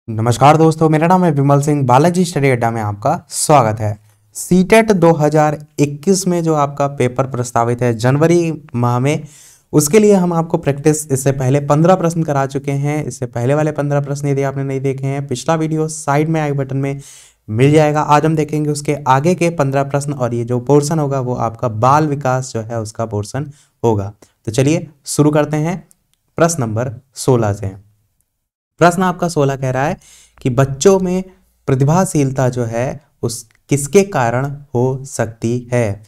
नमस्कार दोस्तों, मेरा नाम है विमल सिंह। बालाजी स्टडी अड्डा में आपका स्वागत है। सीटेट 2021 में जो आपका पेपर प्रस्तावित है जनवरी माह में, उसके लिए हम आपको प्रैक्टिस इससे पहले 15 प्रश्न करा चुके हैं। इससे पहले वाले 15 प्रश्न यदि आपने नहीं देखे हैं, पिछला वीडियो साइड में आई बटन में मिल जाएगा। आज हम देखेंगे उसके आगे के 15 प्रश्न, और ये जो पोर्शन होगा वो आपका बाल विकास जो है उसका पोर्शन होगा। तो चलिए शुरू करते हैं प्रश्न नंबर 16 से। प्रश्न आपका 16 कह रहा है कि बच्चों में प्रतिभाशीलता जो है उस किसके कारण हो सकती है।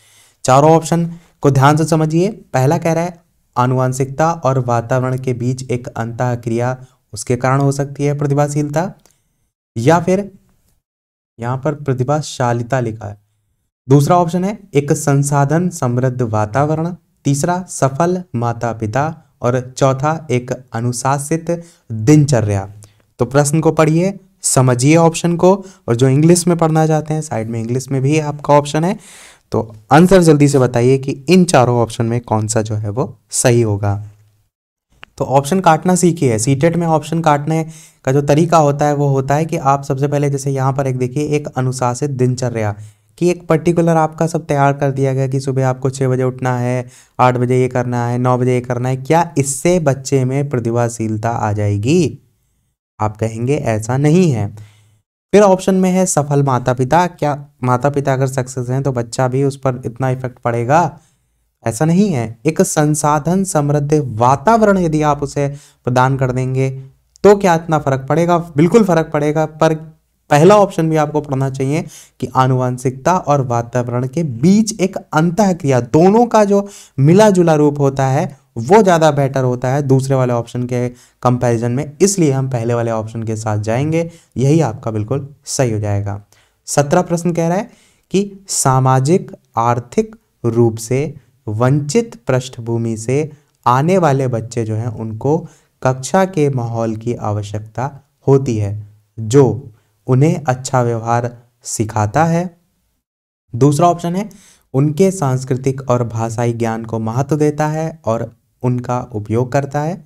चारों ऑप्शन को ध्यान से समझिए। पहला कह रहा है आनुवंशिकता और वातावरण के बीच एक अंतःक्रिया, उसके कारण हो सकती है प्रतिभाशीलता। या फिर यहां पर प्रतिभाशालिता लिखा है। दूसरा ऑप्शन है एक संसाधन समृद्ध वातावरण। तीसरा सफल माता पिता। और चौथा एक अनुशासित दिनचर्या। तो प्रश्न को पढ़िए, समझिए ऑप्शन को, और जो इंग्लिश में पढ़ना चाहते हैं साइड में इंग्लिश में भी आपका ऑप्शन है। तो आंसर जल्दी से बताइए कि इन चारों ऑप्शन में कौन सा जो है वो सही होगा। तो ऑप्शन काटना सीखिए। सीटेट में ऑप्शन काटने का जो तरीका होता है वो होता है कि आप सबसे पहले, जैसे यहाँ पर एक देखिए, एक अनुशासित दिनचर्या कि एक पर्टिकुलर आपका सब तैयार कर दिया गया कि सुबह आपको 6 बजे उठना है, 8 बजे ये करना है, 9 बजे ये करना है। क्या इससे बच्चे में प्रतिभाशीलता आ जाएगी? आप कहेंगे ऐसा नहीं है। फिर ऑप्शन में है सफल माता पिता। क्या माता पिता अगर सक्सेस हैं तो बच्चा भी उस पर इतना इफेक्ट पड़ेगा? ऐसा नहीं है। एक संसाधन समृद्ध वातावरण यदि आप उसे प्रदान कर देंगे तो क्या इतना फर्क पड़ेगा? बिल्कुल फर्क पड़ेगा। पर पहला ऑप्शन भी आपको पढ़ना चाहिए कि आनुवंशिकता और वातावरण के बीच एक अंतःक्रिया, दोनों का जो मिला जुला रूप होता है वो ज्यादा बेटर होता है दूसरे वाले ऑप्शन के कंपैरिजन में। इसलिए हम पहले वाले ऑप्शन के साथ जाएंगे। यही आपका बिल्कुल सही हो जाएगा। 17 प्रश्न कह रहा है कि सामाजिक आर्थिक रूप से वंचित पृष्ठभूमि से आने वाले बच्चे जो हैं उनको कक्षा के माहौल की आवश्यकता होती है जो उन्हें अच्छा व्यवहार सिखाता है। दूसरा ऑप्शन है उनके सांस्कृतिक और भाषाई ज्ञान को महत्व देता है और उनका उपयोग करता है।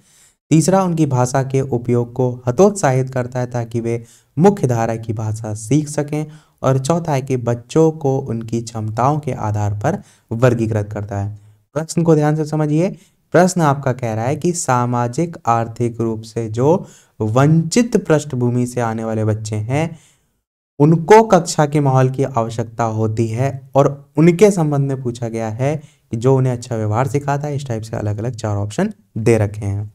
तीसरा उनकी भाषा के उपयोग को हतोत्साहित करता है ताकि वे मुख्य धारा की भाषा सीख सकें। और चौथा है कि बच्चों को उनकी क्षमताओं के आधार पर वर्गीकृत करता है। प्रश्न को ध्यान से समझिए। प्रश्न आपका कह रहा है कि सामाजिक आर्थिक रूप से जो वंचित पृष्ठभूमि से आने वाले बच्चे हैं उनको कक्षा के माहौल की आवश्यकता होती है, और उनके संबंध में पूछा गया है कि जो उन्हें अच्छा व्यवहार सिखाता है। इस टाइप से अलग अलग 4 ऑप्शन दे रखे हैं।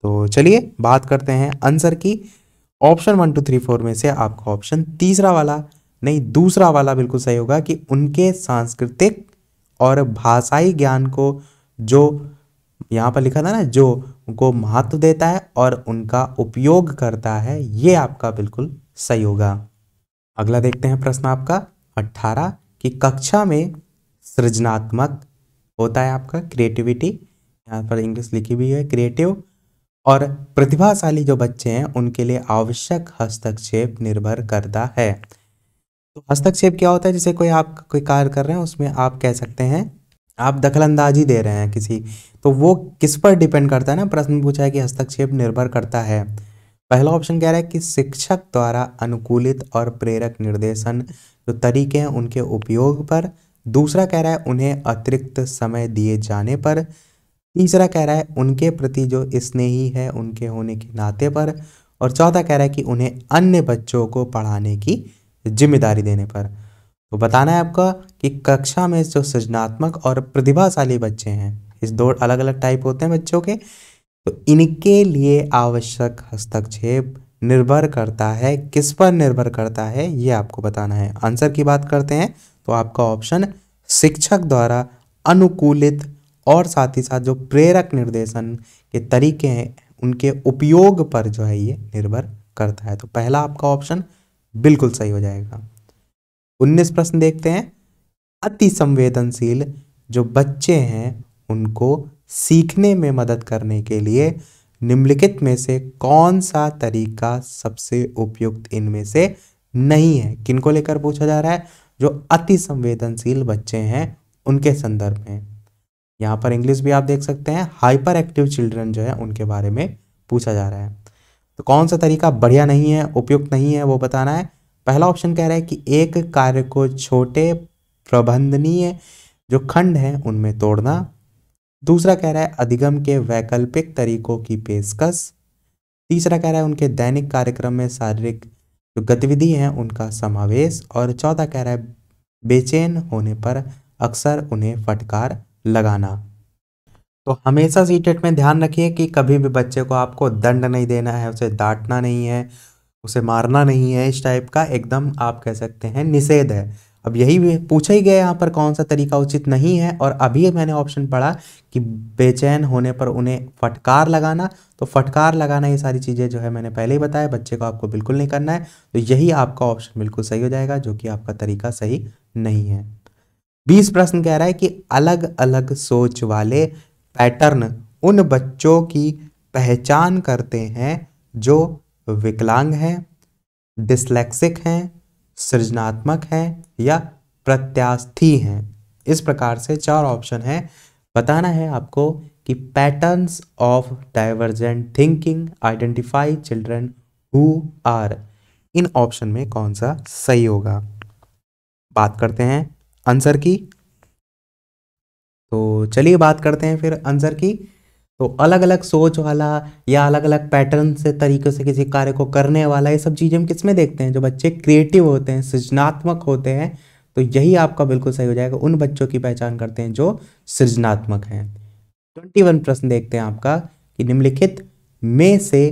तो चलिए बात करते हैं आंसर की। ऑप्शन 1 2 3 4 में से आपका ऑप्शन तीसरा वाला नहीं, दूसरा वाला बिल्कुल सही होगा कि उनके सांस्कृतिक और भाषाई ज्ञान को जो यहाँ पर लिखा था ना, जो उनको महत्व देता है और उनका उपयोग करता है, ये आपका बिल्कुल सही होगा। अगला देखते हैं प्रश्न आपका 18 कि कक्षा में सृजनात्मक होता है आपका क्रिएटिविटी, यहाँ पर इंग्लिश लिखी हुई है क्रिएटिव, और प्रतिभाशाली जो बच्चे हैं उनके लिए आवश्यक हस्तक्षेप निर्भर करता है। तो हस्तक्षेप क्या होता है? जैसे कोई आप कोई कार्य कर रहे हैं उसमें आप कह सकते हैं आप दखलंदाजी दे रहे हैं किसी, तो वो किस पर डिपेंड करता है ना। प्रश्न में पूछा है कि हस्तक्षेप निर्भर करता है। पहला ऑप्शन कह रहा है कि शिक्षक द्वारा अनुकूलित और प्रेरक निर्देशन जो तरीके हैं उनके उपयोग पर। दूसरा कह रहा है उन्हें अतिरिक्त समय दिए जाने पर। तीसरा कह रहा है उनके प्रति जो स्नेही है उनके होने के नाते पर। और चौथा कह रहा है कि उन्हें अन्य बच्चों को पढ़ाने की जिम्मेदारी देने पर। तो बताना है आपका कि कक्षा में जो सृजनात्मक और प्रतिभाशाली बच्चे हैं, इस 2 अलग अलग टाइप होते हैं बच्चों के, तो इनके लिए आवश्यक हस्तक्षेप निर्भर करता है। किस पर निर्भर करता है ये आपको बताना है। आंसर की बात करते हैं तो आपका ऑप्शन शिक्षक द्वारा अनुकूलित और साथ ही साथ जो प्रेरक निर्देशन के तरीके हैं उनके उपयोग पर जो है ये निर्भर करता है। तो पहला आपका ऑप्शन बिल्कुल सही हो जाएगा। 19 प्रश्न देखते हैं। अति संवेदनशील जो बच्चे हैं उनको सीखने में मदद करने के लिए निम्नलिखित में से कौन सा तरीका सबसे उपयुक्त इनमें से नहीं है? किनको लेकर पूछा जा रहा है? जो अति संवेदनशील बच्चे हैं उनके संदर्भ में। यहाँ पर इंग्लिश भी आप देख सकते हैं, हाइपर एक्टिव चिल्ड्रन जो है उनके बारे में पूछा जा रहा है। तो कौन सा तरीका बढ़िया नहीं है, उपयुक्त नहीं है, वो बताना है। पहला ऑप्शन कह रहा है कि एक कार्य को छोटे प्रबंधनीय जो खंड हैं उनमें तोड़ना। दूसरा कह रहा है अधिगम के वैकल्पिक तरीकों की पेशकश। तीसरा कह रहा है उनके दैनिक कार्यक्रम में शारीरिक जो गतिविधि हैं उनका समावेश। और चौथा कह रहा है बेचैन होने पर अक्सर उन्हें फटकार लगाना। तो हमेशा सीटेट में ध्यान रखिए कि कभी भी बच्चे को आपको दंड नहीं देना है, उसे डांटना नहीं है, उसे मारना नहीं है, इस टाइप का एकदम आप कह सकते हैं निषेध है। अब यही भी पूछा ही गया यहाँ पर कौन सा तरीका उचित नहीं है, और अभी मैंने ऑप्शन पढ़ा कि बेचैन होने पर उन्हें फटकार लगाना। तो फटकार लगाना ये सारी चीज़ें जो है मैंने पहले ही बताया बच्चे को आपको बिल्कुल नहीं करना है। तो यही आपका ऑप्शन बिल्कुल सही हो जाएगा, जो कि आपका तरीका सही नहीं है। 20 प्रश्न कह रहा है कि अलग अलग सोच वाले पैटर्न उन बच्चों की पहचान करते हैं जो विकलांग हैं, डिस्लेक्सिक हैं, सृजनात्मक हैं या प्रत्यास्थी हैं। इस प्रकार से 4 ऑप्शन है। बताना है आपको कि patterns of divergent thinking identify children who are, इन ऑप्शन में कौन सा सही होगा। बात करते हैं आंसर की। तो चलिए बात करते हैं फिर आंसर की। तो अलग अलग सोच वाला या अलग अलग पैटर्न से तरीके से किसी कार्य को करने वाला, ये सब चीज़ें हम किस में देखते हैं, जो बच्चे क्रिएटिव होते हैं, सृजनात्मक होते हैं। तो यही आपका बिल्कुल सही हो जाएगा, उन बच्चों की पहचान करते हैं जो सृजनात्मक हैं। 21 प्रश्न देखते हैं आपका कि निम्नलिखित में से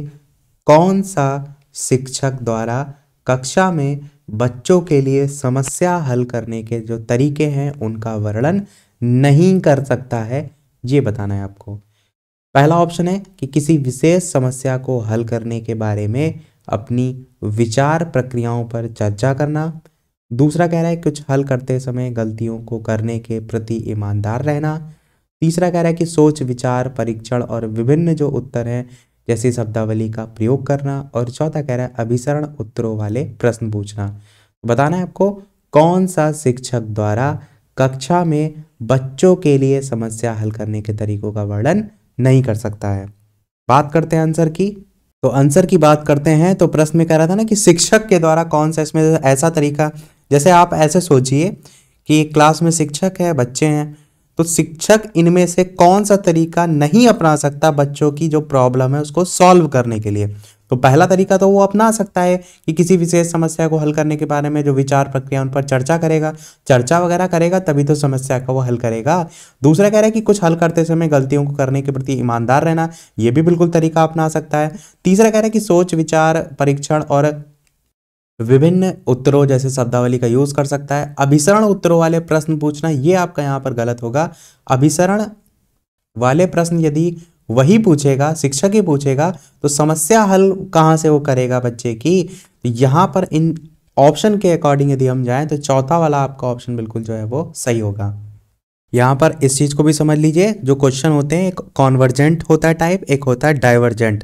कौन सा शिक्षक द्वारा कक्षा में बच्चों के लिए समस्या हल करने के जो तरीके हैं उनका वर्णन नहीं कर सकता है, ये बताना है आपको। पहला ऑप्शन है कि किसी विशेष समस्या को हल करने के बारे में अपनी विचार प्रक्रियाओं पर चर्चा करना। दूसरा कह रहा है कुछ हल करते समय गलतियों को करने के प्रति ईमानदार रहना। तीसरा कह रहा है कि सोच विचार परीक्षण और विभिन्न जो उत्तर हैं जैसी शब्दावली का प्रयोग करना। और चौथा कह रहा है अभिसरण उत्तरों वाले प्रश्न पूछना। बताना है आपको कौन सा शिक्षक द्वारा कक्षा में बच्चों के लिए समस्या हल करने के तरीकों का वर्णन नहीं कर सकता है। बात करते हैं आंसर की। तो आंसर की बात करते हैं। तो प्रश्न में कह रहा था ना कि शिक्षक के द्वारा कौन सा इसमें ऐसा तरीका, जैसे आप ऐसे सोचिए कि एक क्लास में शिक्षक है, बच्चे हैं, तो शिक्षक इनमें से कौन सा तरीका नहीं अपना सकता बच्चों की जो प्रॉब्लम है उसको सॉल्व करने के लिए। तो पहला तरीका तो वो अपना सकता है कि किसी विशेष समस्या को हल करने के बारे में जो विचार प्रक्रिया उन पर चर्चा करेगा, चर्चा वगैरह करेगा, तभी तो समस्या का वो हल करेगा। दूसरा कह रहा है कि कुछ हल करते समय गलतियों को करने के प्रति ईमानदार रहना, ये भी बिल्कुल तरीका अपना सकता है। तीसरा कह रहा है कि सोच विचार परीक्षण और विभिन्न उत्तरों जैसे शब्दावली का यूज कर सकता है। अभिसरण उत्तरों वाले प्रश्न पूछना, ये आपका यहाँ पर गलत होगा। अभिसरण वाले प्रश्न यदि वही पूछेगा, शिक्षक ही पूछेगा, तो समस्या हल कहाँ से वो करेगा बच्चे की। तो यहाँ पर इन ऑप्शन के अकॉर्डिंग यदि हम जाएं तो चौथा वाला आपका ऑप्शन बिल्कुल जो है वो सही होगा। यहाँ पर इस चीज़ को भी समझ लीजिए, जो क्वेश्चन होते हैं एक कॉन्वर्जेंट होता है टाइप, एक होता है डाइवर्जेंट।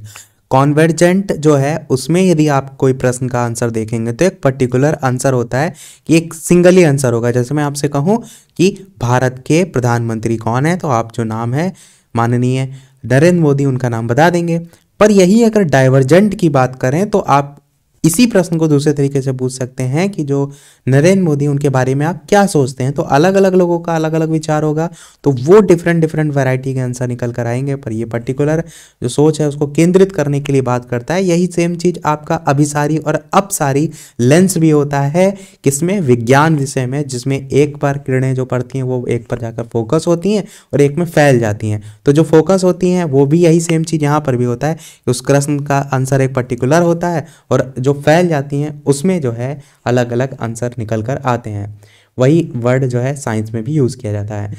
कॉन्वर्जेंट जो है उसमें यदि आप कोई प्रश्न का आंसर देखेंगे तो एक पर्टिकुलर आंसर होता है कि एक सिंगल ही आंसर होगा। जैसे मैं आपसे कहूँ कि भारत के प्रधानमंत्री कौन है, तो आप जो नाम है माननीय नरेंद्र मोदी, उनका नाम बता देंगे। पर यही अगर डाइवर्जेंट की बात करें तो आप इसी प्रश्न को दूसरे तरीके से पूछ सकते हैं कि जो नरेंद्र मोदी उनके बारे में आप क्या सोचते हैं। तो अलग अलग लोगों का अलग अलग विचार होगा, तो वो डिफरेंट वैरायटी के आंसर निकल कर आएंगे। पर ये पर्टिकुलर जो सोच है उसको केंद्रित करने के लिए बात करता है। यही सेम चीज आपका अभिसारी और अपसारी लेंस भी होता है, किसमें, विज्ञान विषय में, जिसमें एक बार किरणें जो पड़ती हैं वो एक पर जाकर फोकस होती हैं और एक में फैल जाती हैं। तो जो फोकस होती हैं वो भी यही सेम चीज यहाँ पर भी होता है कि उस प्रश्न का आंसर एक पर्टिकुलर होता है और जो फैल जाती हैं उसमें जो है अलग अलग आंसर निकल कर आते हैं। वही वर्ड जो है साइंस में भी यूज किया जाता है।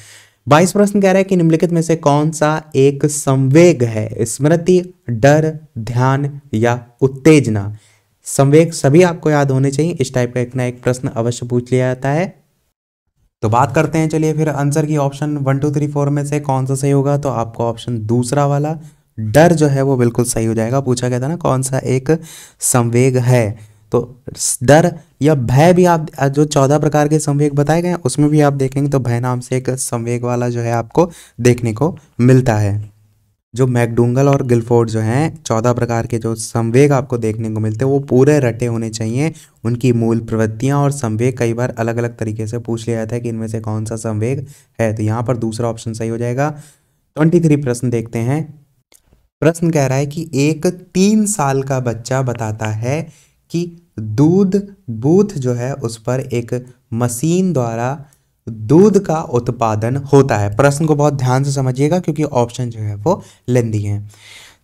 22 प्रश्न कह रहा है कि निम्नलिखित में से कौन सा एक संवेग है, स्मृति, डर, ध्यान या उत्तेजना। संवेग सभी आपको याद होने चाहिए, इस टाइप का एक ना एक प्रश्न अवश्य पूछ लिया जाता है। तो बात करते हैं चलिए फिर आंसर की। ऑप्शन 1 2 3 4 में से कौन सा सही होगा, तो आपको ऑप्शन दूसरा वाला डर जो है वो बिल्कुल सही हो जाएगा। पूछा गया था ना कौन सा एक संवेग है, तो डर या भय भी आप जो 14 प्रकार के संवेग बताए गए हैं उसमें भी आप देखेंगे तो भय नाम से एक संवेग वाला जो है आपको देखने को मिलता है। जो मैकडूगल और गिलफोर्ड जो हैं 14 प्रकार के जो संवेग आपको देखने को मिलते हैं वो पूरे रटे होने चाहिए। उनकी मूल प्रवृत्तियां और संवेग कई बार अलग अलग तरीके से पूछ लिया जाता है कि इनमें से कौन सा संवेग है, तो यहाँ पर दूसरा ऑप्शन सही हो जाएगा। 23 प्रश्न देखते हैं। प्रश्न कह रहा है कि एक 3 साल का बच्चा बताता है कि दूध बूथ जो है उस पर एक मशीन द्वारा दूध का उत्पादन होता है। प्रश्न को बहुत ध्यान से समझिएगा क्योंकि ऑप्शन जो है वो लेंदी हैं।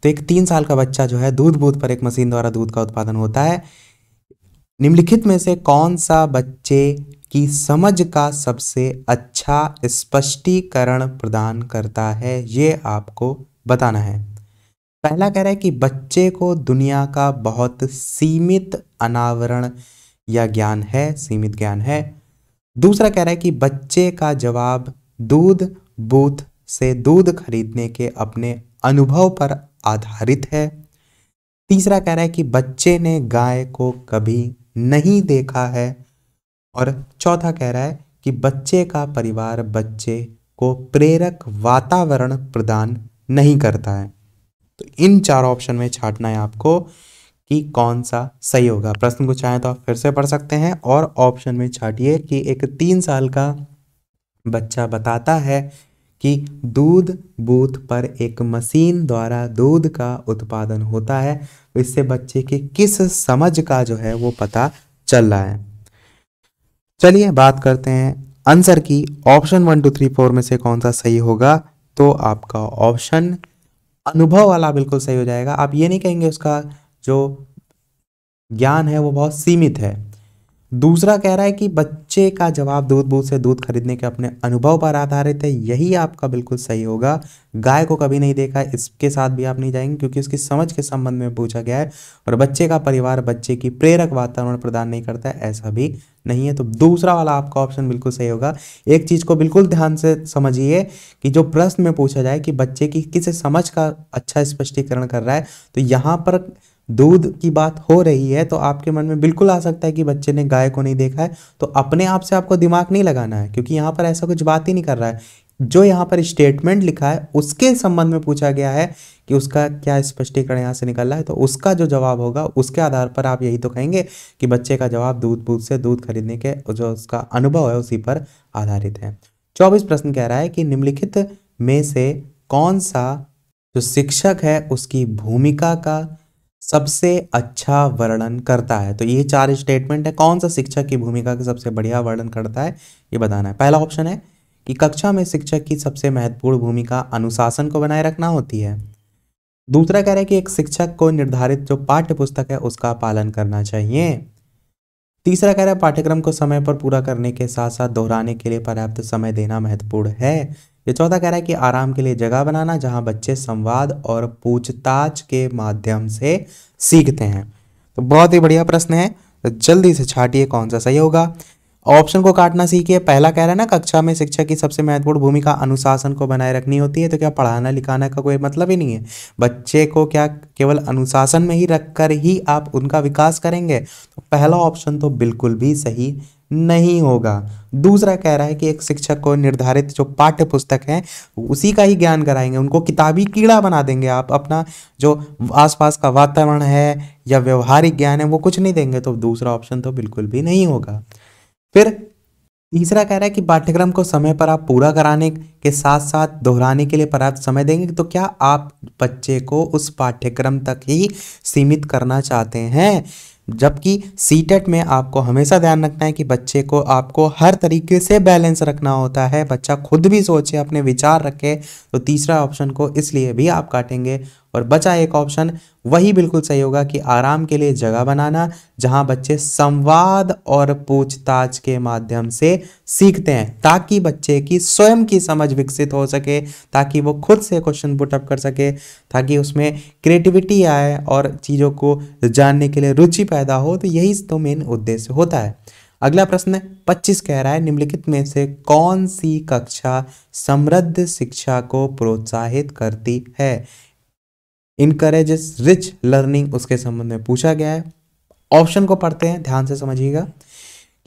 तो एक 3 साल का बच्चा जो है दूध बूथ पर एक मशीन द्वारा दूध का उत्पादन होता है। निम्नलिखित में से कौन सा बच्चे की समझ का सबसे अच्छा स्पष्टीकरण प्रदान करता है, ये आपको बताना है। पहला कह रहा है कि बच्चे को दुनिया का बहुत सीमित अनावरण या ज्ञान है, सीमित ज्ञान है। दूसरा कह रहा है कि बच्चे का जवाब दूध बूथ से दूध खरीदने के अपने अनुभव पर आधारित है। तीसरा कह रहा है कि बच्चे ने गाय को कभी नहीं देखा है। और चौथा कह रहा है कि बच्चे का परिवार बच्चे को प्रेरक वातावरण प्रदान नहीं करता है। तो इन 4 ऑप्शन में छांटना है आपको कि कौन सा सही होगा। प्रश्न को चाहें तो आप फिर से पढ़ सकते हैं और ऑप्शन में छांटिए कि एक 3 साल का बच्चा बताता है कि दूध बूथ पर एक मशीन द्वारा दूध का उत्पादन होता है, तो इससे बच्चे की किस समझ का जो है वो पता चल रहा है। चलिए बात करते हैं आंसर की। ऑप्शन 1 2 3 4 में से कौन सा सही होगा, तो आपका ऑप्शन अनुभव वाला बिल्कुल सही हो जाएगा। आप ये नहीं कहेंगे उसका जो ज्ञान है वो बहुत सीमित है। दूसरा कह रहा है कि बच्चे का जवाब दूध बूथ से दूध खरीदने के अपने अनुभव पर आधारित है, यही आपका बिल्कुल सही होगा। गाय को कभी नहीं देखा, इसके साथ भी आप नहीं जाएंगे क्योंकि उसकी समझ के संबंध में पूछा गया है। और बच्चे का परिवार बच्चे की प्रेरक वातावरण प्रदान नहीं करता है, ऐसा भी नहीं है। तो दूसरा वाला आपका ऑप्शन बिल्कुल सही होगा। एक चीज को बिल्कुल ध्यान से समझिए कि जो प्रश्न में पूछा जाए कि बच्चे की किस समझ का अच्छा स्पष्टीकरण कर रहा है, तो यहाँ पर दूध की बात हो रही है तो आपके मन में बिल्कुल आ सकता है कि बच्चे ने गाय को नहीं देखा है। तो अपने आप से आपको दिमाग नहीं लगाना है क्योंकि यहाँ पर ऐसा कुछ बात ही नहीं कर रहा है। जो यहाँ पर स्टेटमेंट लिखा है उसके संबंध में पूछा गया है कि उसका क्या स्पष्टीकरण यहाँ से निकल रहा है, तो उसका जो जवाब होगा उसके आधार पर आप यही तो कहेंगे कि बच्चे का जवाब दूध बूथ से दूध खरीदने के जो उसका अनुभव है उसी पर आधारित है। 24 प्रश्न कह रहा है कि निम्नलिखित में से कौन सा जो शिक्षक है उसकी भूमिका का सबसे अच्छा वर्णन करता है। तो ये 4 स्टेटमेंट है, कौन सा शिक्षक की भूमिका का सबसे बढ़िया वर्णन करता है ये बताना है। पहला ऑप्शन है कि कक्षा में शिक्षक की सबसे महत्वपूर्ण भूमिका अनुशासन को बनाए रखना होती है। दूसरा कह रहा है कि एक शिक्षक को निर्धारित जो पाठ्य पुस्तक है उसका पालन करना चाहिए। तीसरा कह रहा है पाठ्यक्रम को समय पर पूरा करने के साथ साथ दोहराने के लिए पर्याप्त समय देना महत्वपूर्ण है। ये चौथा कह रहा है कि आराम के लिए जगह बनाना जहां बच्चे संवाद और पूछताछ के माध्यम से सीखते हैं। तो बहुत ही बढ़िया प्रश्न है, तो जल्दी से छाटिए कौन सा सही होगा। ऑप्शन को काटना सीखिए। पहला कह रहा है ना कक्षा में शिक्षक की सबसे महत्वपूर्ण भूमिका अनुशासन को बनाए रखनी होती है, तो क्या पढ़ाना लिखाना का कोई मतलब ही नहीं है। बच्चे को क्या केवल अनुशासन में ही रखकर ही आप उनका विकास करेंगे, तो पहला ऑप्शन तो बिल्कुल भी सही नहीं होगा। दूसरा कह रहा है कि एक शिक्षक को निर्धारित जो पाठ्य पुस्तक है उसी का ही ज्ञान कराएंगे, उनको किताबी कीड़ा बना देंगे आप, अपना जो आसपास का वातावरण है या व्यवहारिक ज्ञान है वो कुछ नहीं देंगे, तो दूसरा ऑप्शन तो बिल्कुल भी नहीं होगा। फिर तीसरा कह रहा है कि पाठ्यक्रम को समय पर आप पूरा कराने के साथ साथ दोहराने के लिए पर्याप्त समय देंगे, तो क्या आप बच्चे को उस पाठ्यक्रम तक ही सीमित करना चाहते हैं। जबकि सीटेट में आपको हमेशा ध्यान रखना है कि बच्चे को आपको हर तरीके से बैलेंस रखना होता है, बच्चा खुद भी सोचे अपने विचार रखे, तो तीसरा ऑप्शन को इसलिए भी आप काटेंगे। और बचा एक ऑप्शन वही बिल्कुल सही होगा कि आराम के लिए जगह बनाना जहां बच्चे संवाद और पूछताछ के माध्यम से सीखते हैं, ताकि बच्चे की स्वयं की समझ विकसित हो सके, ताकि वो खुद से क्वेश्चन पुटअप कर सके, ताकि उसमें क्रिएटिविटी आए और चीज़ों को जानने के लिए रुचि पैदा हो। तो यही तो मेन उद्देश्य होता है। अगला प्रश्न 25 कह रहा है निम्नलिखित में से कौन सी कक्षा समृद्ध शिक्षा को प्रोत्साहित करती है। इनकरेजेस रिच लर्निंग उसके संबंध में पूछा गया है। ऑप्शन को पढ़ते हैं, ध्यान से समझिएगा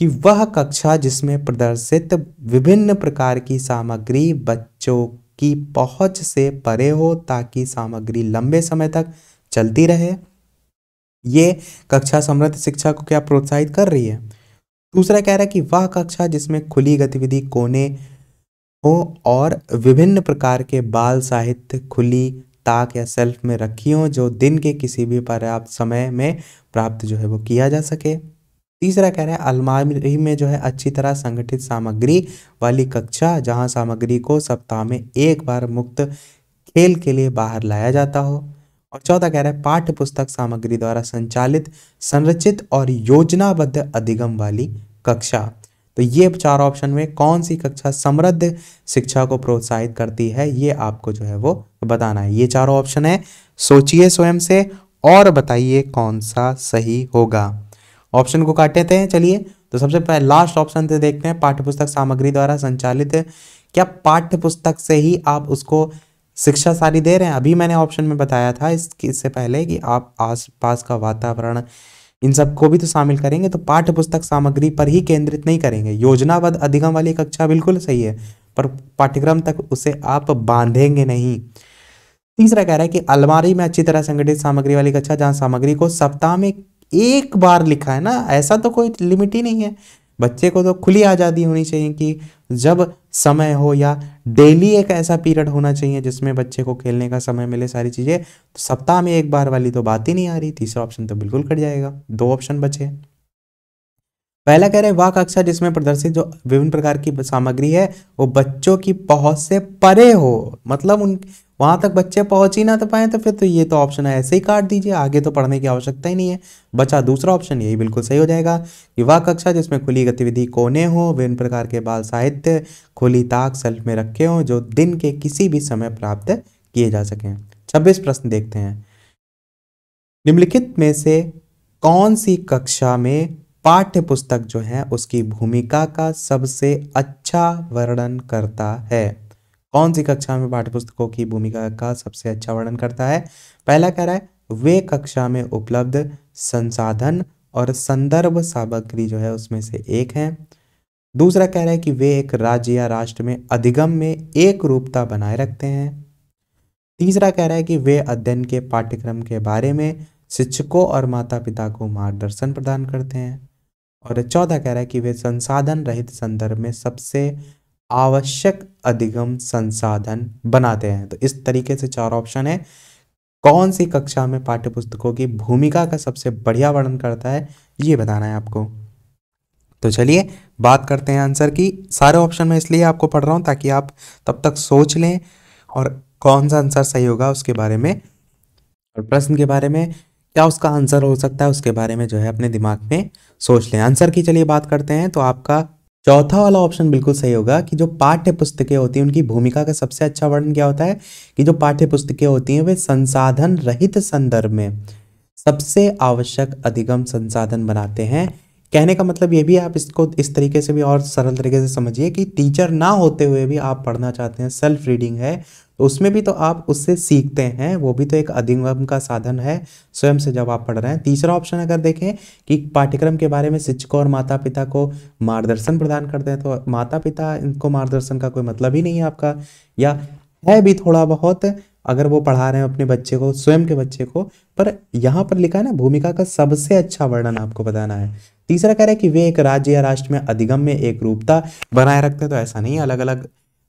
कि वह कक्षा जिसमें प्रदर्शित विभिन्न प्रकार की सामग्री बच्चों की पहुंच से परे हो ताकि सामग्री लंबे समय तक चलती रहे। ये कक्षा समृद्ध शिक्षा को क्या प्रोत्साहित कर रही है। दूसरा कह रहा है कि वह कक्षा जिसमें खुली गतिविधि कोने हो और विभिन्न प्रकार के बाल साहित्य खुली ताक या शेल्फ में रखी हो जो दिन के किसी भी पर्याप्त समय में प्राप्त जो है वो किया जा सके। तीसरा कह रहा है अलमारी में जो है अच्छी तरह संगठित सामग्री वाली कक्षा जहां सामग्री को सप्ताह में एक बार मुक्त खेल के लिए बाहर लाया जाता हो। और चौथा कह रहा है पाठ्य पुस्तक सामग्री द्वारा संचालित संरचित और योजनाबद्ध अधिगम वाली कक्षा। तो ये चार ऑप्शन में कौन सी कक्षा समृद्ध शिक्षा को प्रोत्साहित करती है ये आपको जो है वो बताना है। ये चारों ऑप्शन है, सोचिए स्वयं से और बताइए कौन सा सही होगा। ऑप्शन को काटते हैं। चलिए तो सबसे पहले लास्ट ऑप्शन से देखते हैं, पाठ्यपुस्तक सामग्री द्वारा संचालित। क्या पाठ्यपुस्तक से ही आप उसको शिक्षा सारी दे रहे हैं। अभी मैंने ऑप्शन में बताया था इससे पहले कि आप आसपास का वातावरण इन सबको भी तो शामिल करेंगे, तो पाठ्यपुस्तक सामग्री पर ही केंद्रित नहीं करेंगे। योजनाबद्ध अधिगम वाली कक्षा बिल्कुल सही है, पर पाठ्यक्रम तक उसे आप बांधेंगे नहीं। तीसरा कह रहा है कि अलमारी में अच्छी तरह संगठित सामग्री वाली कक्षा जहां सामग्री को सप्ताह में एक बार लिखा है ना, ऐसा तो कोई लिमिट ही नहीं है। बच्चे को तो खुली आज़ादी होनी चाहिए कि जब समय हो या डेली एक ऐसा पीरियड होना चाहिए जिसमें बच्चे को खेलने का समय मिले, सारी चीज़ें। तो सप्ताह में एक बार वाली तो बात ही नहीं आ रही। तीसरा ऑप्शन तो बिल्कुल कट जाएगा। दो ऑप्शन बचे। पहला कह रहे हैं वह कक्षा जिसमें प्रदर्शित जो विभिन्न प्रकार की सामग्री है वो बच्चों की पहुंच से परे हो, मतलब उन वहां तक बच्चे पहुंच ही ना तो पाए, तो फिर तो ये तो ऑप्शन है ऐसे ही काट दीजिए, आगे तो पढ़ने की आवश्यकता ही नहीं है। बचा दूसरा ऑप्शन, यही बिल्कुल सही हो जाएगा कि वह कक्षा जिसमें खुली गतिविधि कोने हो, विभिन्न प्रकार के बाल साहित्य खुली ताक शेल्फ में रखे हों जो दिन के किसी भी समय प्राप्त किए जा सकें। 26 प्रश्न देखते हैं। निम्नलिखित में से कौन सी कक्षा में पाठ्य पुस्तक जो है उसकी भूमिका का सबसे अच्छा वर्णन करता है। कौन सी कक्षा में पाठ्य पुस्तकों की भूमिका का सबसे अच्छा वर्णन करता है। पहला कह रहा है वे कक्षा में उपलब्ध संसाधन और संदर्भ सामग्री जो है उसमें से एक है। दूसरा कह रहा है कि वे एक राज्य या राष्ट्र में अधिगम में एक रूपता बनाए रखते हैं। तीसरा कह रहा है कि वे अध्ययन के पाठ्यक्रम के बारे में शिक्षकों और माता पिता को मार्गदर्शन प्रदान करते हैं। और चौथा कह रहा है कि वे संसाधन रहित संदर्भ में सबसे आवश्यक अधिगम संसाधन बनाते हैं। तो इस तरीके से चार ऑप्शन है। कौन सी कक्षा में पाठ्यपुस्तकों की भूमिका का सबसे बढ़िया वर्णन करता है ये बताना है आपको। तो चलिए बात करते हैं आंसर की। सारे ऑप्शन में इसलिए आपको पढ़ रहा हूँ ताकि आप तब तक सोच लें और कौन सा आंसर सही होगा उसके बारे में, और प्रश्न के बारे में क्या उसका आंसर हो सकता है उसके बारे में जो है अपने दिमाग में सोच लें। आंसर की चलिए बात करते हैं। तो आपका चौथा वाला ऑप्शन बिल्कुल सही होगा कि जो पाठ्य पुस्तकें होती हैं उनकी भूमिका का सबसे अच्छा वर्णन क्या होता है कि जो पाठ्य पुस्तकें होती हैं वे संसाधन रहित संदर्भ में सबसे आवश्यक अधिगम संसाधन बनाते हैं। कहने का मतलब ये भी आप इसको इस तरीके से भी और सरल तरीके से समझिए कि टीचर ना होते हुए भी आप पढ़ना चाहते हैं, सेल्फ रीडिंग है तो उसमें भी तो आप उससे सीखते हैं, वो भी तो एक अधिगम का साधन है स्वयं से जब आप पढ़ रहे हैं। तीसरा ऑप्शन अगर देखें कि पाठ्यक्रम के बारे में शिक्षकों और माता पिता को मार्गदर्शन प्रदान करते हैं, तो माता पिता इनको मार्गदर्शन का कोई मतलब ही नहीं है आपका, या है भी थोड़ा बहुत अगर वो पढ़ा रहे हैं अपने बच्चे को, स्वयं के बच्चे को, पर यहाँ पर लिखा है ना भूमिका का सबसे अच्छा वर्णन आपको बताना है। तीसरा कह रहा है कि वे एक राज्य या राष्ट्र में अधिगम में एक रूपता बनाए रखते हैं, तो ऐसा नहीं है, अलग अलग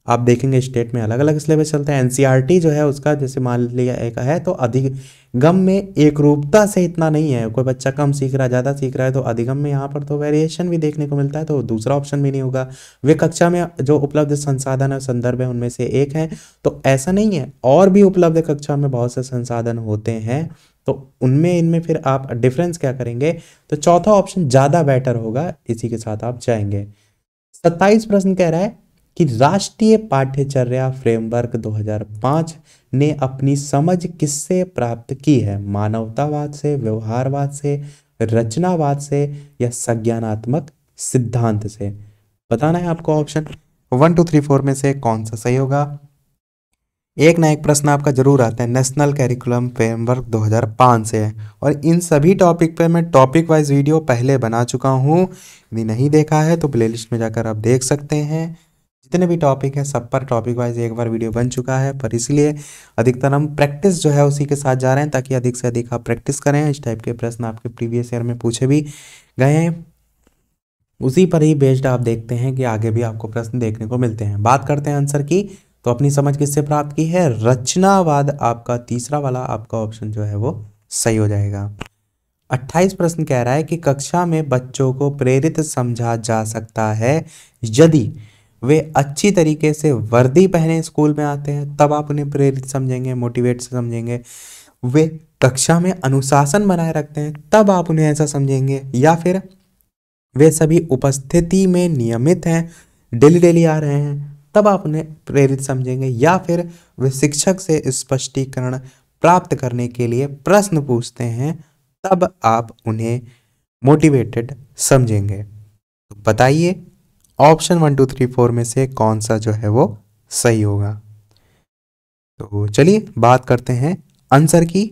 आप देखेंगे स्टेट में अलग अलग सिलेबस चलते हैं। एनसीईआरटी जो है उसका जैसे मान लिया एक है तो अधिगम में एक रूपता से इतना नहीं है, कोई बच्चा कम सीख रहा है ज़्यादा सीख रहा है तो अधिगम में यहाँ पर तो वेरिएशन भी देखने को मिलता है, तो दूसरा ऑप्शन भी नहीं होगा। वे कक्षा में जो उपलब्ध संसाधन और संदर्भ है उनमें से एक है, तो ऐसा नहीं है, और भी उपलब्ध कक्षा में बहुत से संसाधन होते हैं, तो उनमें इनमें फिर आप डिफरेंस क्या करेंगे, तो चौथा ऑप्शन ज़्यादा बेटर होगा, इसी के साथ आप जाएंगे। 27 प्रश्न कह रहा है कि राष्ट्रीय पाठ्यचर्या फ्रेमवर्क 2005 ने अपनी समझ किससे प्राप्त की है। मानवतावाद से, व्यवहारवाद से, रचनावाद से या संज्ञानात्मक सिद्धांत से। बताना है आपको ऑप्शन 1 2 3 4 में से कौन सा सही होगा। एक ना एक प्रश्न आपका जरूर आता है नेशनल कैरिकुलम फ्रेमवर्क 2005 से है, और इन सभी टॉपिक पे मैं टॉपिक वाइज वीडियो पहले बना चुका हूँ, यदि नहीं देखा है तो प्लेलिस्ट में जाकर आप देख सकते हैं। जितने भी टॉपिक है सब पर टॉपिक वाइज एक बार वीडियो बन चुका है, पर इसलिए अधिकतर हम प्रैक्टिस जो है उसी के साथ जा रहे हैं ताकि अधिक से अधिक आप प्रैक्टिस करें। इस टाइप के प्रश्न आपके प्रीवियस ईयर में पूछे भी गए हैं, उसी पर ही बेस्ड आप देखते हैं कि आगे भी आपको प्रश्न देखने को मिलते हैं। बात करते हैं आंसर की, तो अपनी समझ किससे प्राप्त की है, रचनावाद। आपका तीसरा वाला आपका ऑप्शन जो है वो सही हो जाएगा। 28 प्रश्न कह रहा है कि कक्षा में बच्चों को प्रेरित समझा जा सकता है यदि वे अच्छी तरीके से वर्दी पहने स्कूल में आते हैं, तब आप उन्हें प्रेरित समझेंगे, मोटिवेट से समझेंगे। वे कक्षा में अनुशासन बनाए रखते हैं, तब आप उन्हें ऐसा समझेंगे। या फिर वे सभी उपस्थिति में नियमित हैं, डेली डेली आ रहे हैं, तब आप उन्हें प्रेरित समझेंगे। या फिर वे शिक्षक से स्पष्टीकरण प्राप्त करने के लिए प्रश्न पूछते हैं, तब आप उन्हें मोटिवेटेड समझेंगे। तो बताइए ऑप्शन 1 2 3 4 में से कौन सा जो है वो सही होगा। तो चलिए बात करते हैं आंसर की।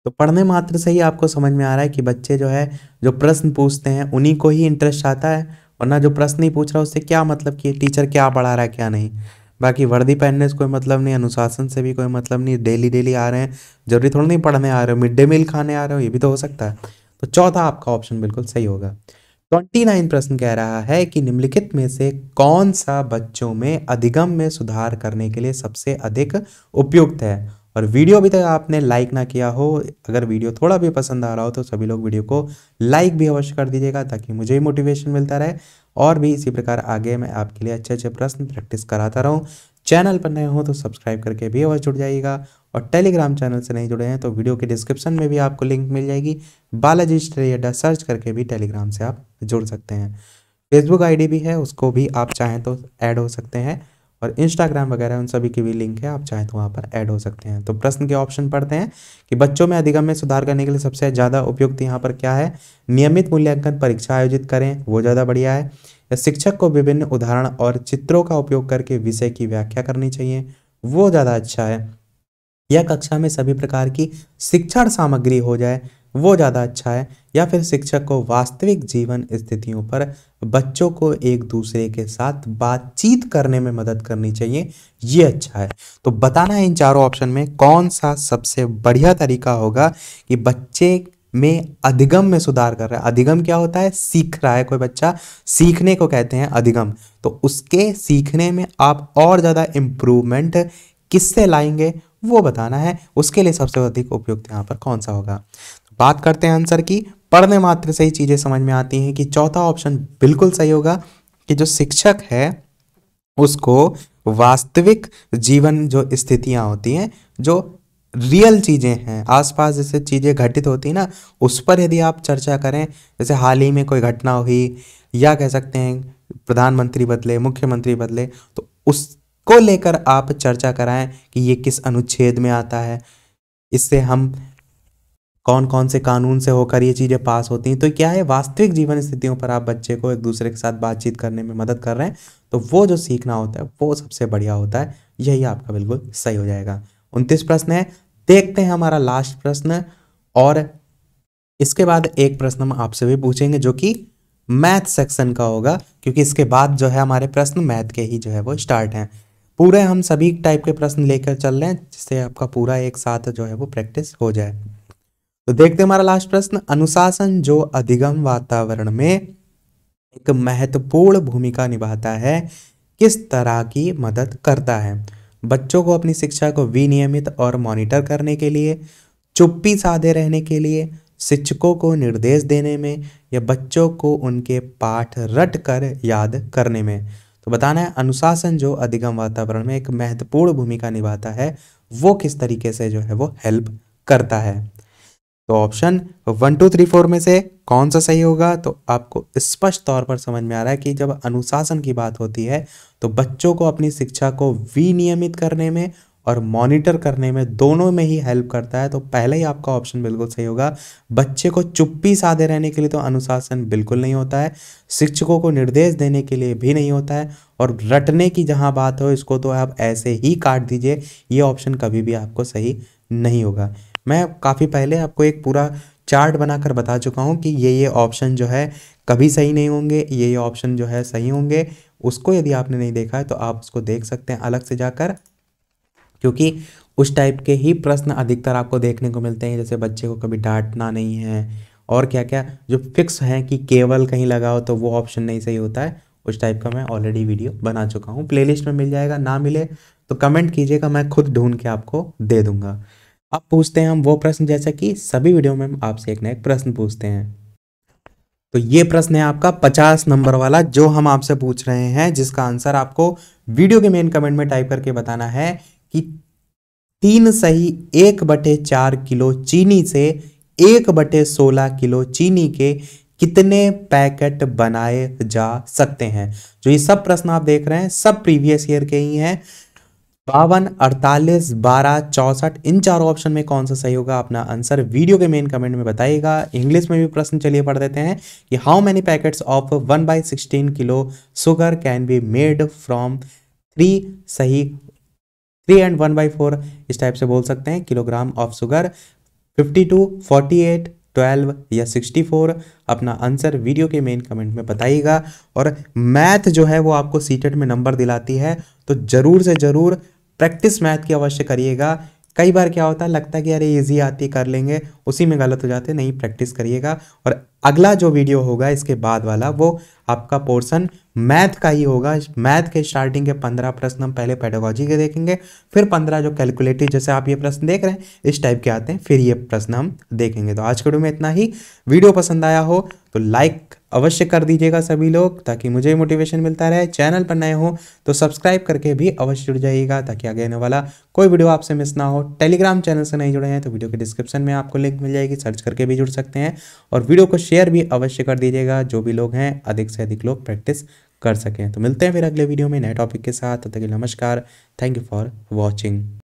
तो पढ़ने मात्र से ही आपको समझ में आ रहा है कि बच्चे जो है जो प्रश्न पूछते हैं उन्हीं को ही इंटरेस्ट आता है, वरना जो प्रश्न नहीं पूछ रहा उससे क्या मतलब कि टीचर क्या पढ़ा रहा है क्या नहीं। बाकी वर्दी पहनने से कोई मतलब नहीं, अनुशासन से भी कोई मतलब नहीं, डेली डेली आ रहे हैं, जरूरी थोड़ा नहीं पढ़ने आ रहे हो, मिड डे मील खाने आ रहे हो, ये भी तो हो सकता है। तो चौथा आपका ऑप्शन बिल्कुल सही होगा। 29 प्रश्न कह रहा है कि निम्नलिखित में से कौन सा बच्चों में अधिगम में सुधार करने के लिए सबसे अधिक उपयुक्त है। और वीडियो अभी तक आपने लाइक ना किया हो, अगर वीडियो थोड़ा भी पसंद आ रहा हो तो सभी लोग वीडियो को लाइक भी अवश्य कर दीजिएगा ताकि मुझे ही मोटिवेशन मिलता रहे और भी इसी प्रकार आगे मैं आपके लिए अच्छे अच्छे प्रश्न प्रैक्टिस कराता रहूं। चैनल पर नए हो तो सब्सक्राइब करके भी अवश्य जुड़ जाइएगा, और टेलीग्राम चैनल से नहीं जुड़े हैं तो वीडियो के डिस्क्रिप्शन में भी आपको लिंक मिल जाएगी, बालाजी स्टडी अड्डा सर्च करके भी टेलीग्राम से आप जुड़ सकते हैं। फेसबुक आईडी भी है, उसको भी आप चाहें तो ऐड हो सकते हैं, और इंस्टाग्राम वगैरह उन सभी की भी लिंक है, आप चाहें तो वहाँ पर ऐड हो सकते हैं। तो प्रश्न के ऑप्शन पढ़ते हैं कि बच्चों में अधिगम में सुधार करने के लिए सबसे ज़्यादा उपयुक्त यहाँ पर क्या है। नियमित मूल्यांकन परीक्षा आयोजित करें, वो ज़्यादा बढ़िया है। या शिक्षक को विभिन्न उदाहरण और चित्रों का उपयोग करके विषय की व्याख्या करनी चाहिए, वो ज़्यादा अच्छा है। या कक्षा में सभी प्रकार की शिक्षण सामग्री हो जाए, वो ज़्यादा अच्छा है। या फिर शिक्षक को वास्तविक जीवन स्थितियों पर बच्चों को एक दूसरे के साथ बातचीत करने में मदद करनी चाहिए, ये अच्छा है। तो बताना है इन चारों ऑप्शन में कौन सा सबसे बढ़िया तरीका होगा कि बच्चे में अधिगम में सुधार कर रहा है। अधिगम क्या होता है, सीख रहा है कोई बच्चा, सीखने को कहते हैं अधिगम। तो उसके सीखने में आप और ज़्यादा इम्प्रूवमेंट किससे लाएंगे वो बताना है, उसके लिए सबसे अधिक उपयुक्त यहाँ पर कौन सा होगा। तो बात करते हैं आंसर की। पढ़ने मात्र से ही चीज़ें समझ में आती हैं कि चौथा ऑप्शन बिल्कुल सही होगा कि जो शिक्षक है उसको वास्तविक जीवन जो स्थितियाँ होती हैं, जो रियल चीज़ें हैं आसपास जैसे चीज़ें घटित होती हैं ना, उस पर यदि आप चर्चा करें, जैसे हाल ही में कोई घटना हुई या कह सकते हैं प्रधानमंत्री बदले, मुख्यमंत्री बदले, तो उसको लेकर आप चर्चा कराएं कि ये किस अनुच्छेद में आता है, इससे हम कौन कौन से कानून से होकर ये चीज़ें पास होती हैं। तो क्या है, वास्तविक जीवन स्थितियों पर आप बच्चे को एक दूसरे के साथ बातचीत करने में मदद कर रहे हैं, तो वो जो सीखना होता है वो सबसे बढ़िया होता है। यही आपका बिल्कुल सही हो जाएगा। 29 प्रश्न है, देखते हैं हमारा लास्ट प्रश्न, और इसके बाद एक प्रश्न हम आपसे भी पूछेंगे जो कि मैथ सेक्शन का होगा, क्योंकि इसके बाद जो है हमारे प्रश्न मैथ के ही जो है वो स्टार्ट हैं। पूरे हम सभी टाइप के प्रश्न लेकर चल रहे हैं जिससे आपका पूरा एक साथ जो है वो प्रैक्टिस हो जाए। तो देखते हैं हमारा लास्ट प्रश्न, अनुशासन जो अधिगम वातावरण में एक महत्वपूर्ण भूमिका निभाता है, किस तरह की मदद करता है। बच्चों को अपनी शिक्षा को विनियमित और मॉनिटर करने के लिए, चुप्पी साधे रहने के लिए, शिक्षकों को निर्देश देने में, या बच्चों को उनके पाठ रट कर याद करने में। तो बताना है अनुशासन जो अधिगम वातावरण में एक महत्वपूर्ण भूमिका निभाता है वो किस तरीके से जो है वो हेल्प करता है। तो ऑप्शन 1 2 3 4 में से कौन सा सही होगा। तो आपको स्पष्ट तौर पर समझ में आ रहा है कि जब अनुशासन की बात होती है तो बच्चों को अपनी शिक्षा को विनियमित करने में और मॉनिटर करने में, दोनों में ही हेल्प करता है। तो पहले ही आपका ऑप्शन बिल्कुल सही होगा। बच्चे को चुप्पी साधे रहने के लिए तो अनुशासन बिल्कुल नहीं होता है, शिक्षकों को निर्देश देने के लिए भी नहीं होता है, और रटने की जहाँ बात हो इसको तो आप ऐसे ही काट दीजिए, ये ऑप्शन कभी भी आपको सही नहीं होगा। मैं काफ़ी पहले आपको एक पूरा चार्ट बनाकर बता चुका हूँ कि ये ऑप्शन जो है कभी सही नहीं होंगे, ये ऑप्शन जो है सही होंगे। उसको यदि आपने नहीं देखा है तो आप उसको देख सकते हैं अलग से जाकर, क्योंकि उस टाइप के ही प्रश्न अधिकतर आपको देखने को मिलते हैं, जैसे बच्चे को कभी डांटना नहीं है और क्या क्या जो फिक्स हैं कि केवल कहीं लगाओ तो वो ऑप्शन नहीं सही होता है, उस टाइप का मैं ऑलरेडी वीडियो बना चुका हूँ। प्लेलिस्ट में मिल जाएगा, ना मिले तो कमेंट कीजिएगा, मैं खुद ढूंढ के आपको दे दूंगा। अब पूछते हैं हम वो प्रश्न जैसा कि सभी वीडियो में हम आपसे एक ना एक प्रश्न पूछते हैं। तो ये प्रश्न है आपका 50 नंबर वाला जो हम आपसे पूछ रहे हैं, जिसका आंसर आपको वीडियो के मेन कमेंट में टाइप करके बताना है कि 3 सही 1/4 किलो चीनी से 1/16 किलो चीनी के कितने पैकेट बनाए जा सकते हैं। जो ये सब प्रश्न आप देख रहे हैं सब प्रीवियस ईयर के ही हैं। 52, 48, 12, 64 इन चारों ऑप्शन में कौन सा सही होगा, अपना आंसर वीडियो के मेन कमेंट में बताइएगा। इंग्लिश में भी प्रश्न चलिए पढ़ देते हैं कि how many packets of 1/16 kilo sugar can be made from 3 सही 3 एंड 1/4 इस टाइप से बोल सकते हैं किलोग्राम ऑफ शुगर, 52, 48, 12 या 64। अपना आंसर वीडियो के मेन कमेंट में बताइएगा। और मैथ जो है वो आपको सीटेट में नंबर दिलाती है, तो जरूर से जरूर प्रैक्टिस मैथ की अवश्य करिएगा। कई बार क्या होता है, लगता है कि अरे इजी आती है कर लेंगे, उसी में गलत हो जाते हैं। नहीं, प्रैक्टिस करिएगा। और अगला जो वीडियो होगा इसके बाद वाला वो आपका पोर्शन मैथ का ही होगा। मैथ के स्टार्टिंग के 15 प्रश्न हम पहले पेडागोजी के देखेंगे, फिर 15 जो कैलकुलेटिव जैसे आप ये प्रश्न देख रहे हैं इस टाइप के आते हैं, फिर ये प्रश्न हम देखेंगे। तो आज के वीडियो में इतना ही। वीडियो पसंद आया हो तो लाइक अवश्य कर दीजिएगा सभी लोग, ताकि मुझे मोटिवेशन मिलता रहे। चैनल पर नए हो तो सब्सक्राइब करके भी अवश्य जुड़ जाइएगा, ताकि आगे आने वाला कोई वीडियो आपसे मिस ना हो। टेलीग्राम चैनल से नहीं जुड़े हैं तो वीडियो के डिस्क्रिप्शन में आपको लिंक मिल जाएगी, सर्च करके भी जुड़ सकते हैं। और वीडियो को शेयर भी अवश्य कर दीजिएगा, जो भी लोग हैं अधिक से अधिक लोग प्रैक्टिस कर सकें। तो मिलते हैं फिर अगले वीडियो में नए टॉपिक के साथ। तब तक के लिए नमस्कार। Thank you for watching.